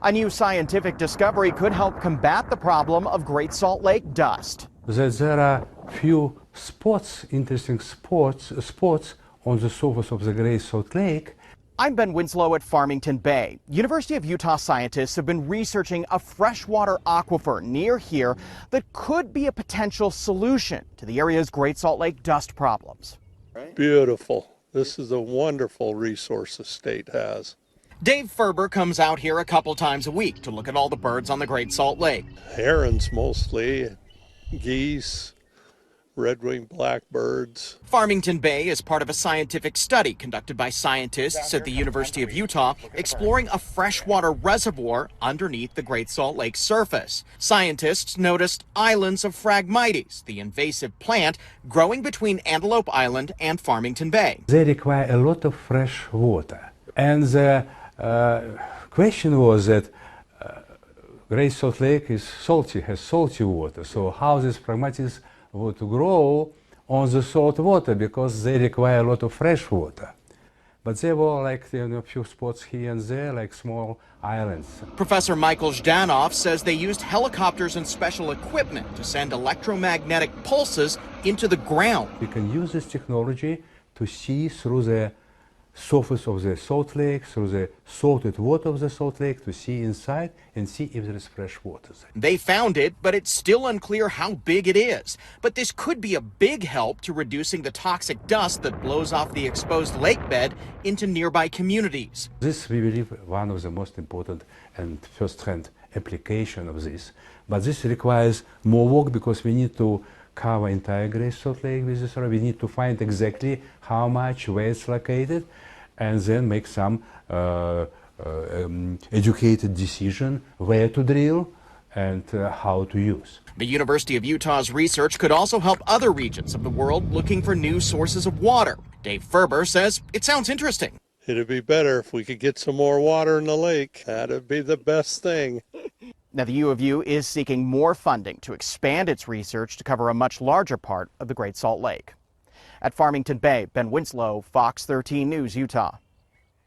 A new scientific discovery could help combat the problem of Great Salt Lake dust. That there are few spots, interesting spots on the surface of the Great Salt Lake. I'm Ben Winslow at Farmington Bay. University of Utah scientists have been researching a freshwater aquifer near here that could be a potential solution to the area's Great Salt Lake dust problems. Beautiful. This is a wonderful resource the state has. Dave Ferber comes out here a couple times a week to look at all the birds on the Great Salt Lake. Herons mostly, geese, red-winged blackbirds. Farmington Bay is part of a scientific study conducted by scientists at the University of Utah exploring a freshwater reservoir underneath the Great Salt Lake surface. Scientists noticed islands of Phragmites, the invasive plant growing between Antelope Island and Farmington Bay. They require a lot of fresh water. And the question was that Great Salt Lake is salty, has salty water. So how these Phragmites would grow on the salt water, because they require a lot of fresh water. But there were a few spots here and there, like small islands. Professor Michael Zhdanov says they used helicopters and special equipment to send electromagnetic pulses into the ground. You can use this technology to see through the surface of the salt lake, through the salted water of the salt lake, to see inside and see if there is fresh water there. They found it, but it's still unclear how big it is. But this could be a big help to reducing the toxic dust that blows off the exposed lake bed into nearby communities. This, we believe, one of the most important and first-hand application of this. But this requires more work, because we need to cover entire Great Salt Lake with this. We need to find exactly how much, where it's located, and then make some educated decision where to drill and how to use. The University of Utah's research could also help other regions of the world looking for new sources of water. Dave Ferber says it sounds interesting. It'd be better if we could get some more water in the lake. That'd be the best thing. Now, the U of U is seeking more funding to expand its research to cover a much larger part of the Great Salt Lake. At Farmington Bay, Ben Winslow, Fox 13 News, Utah.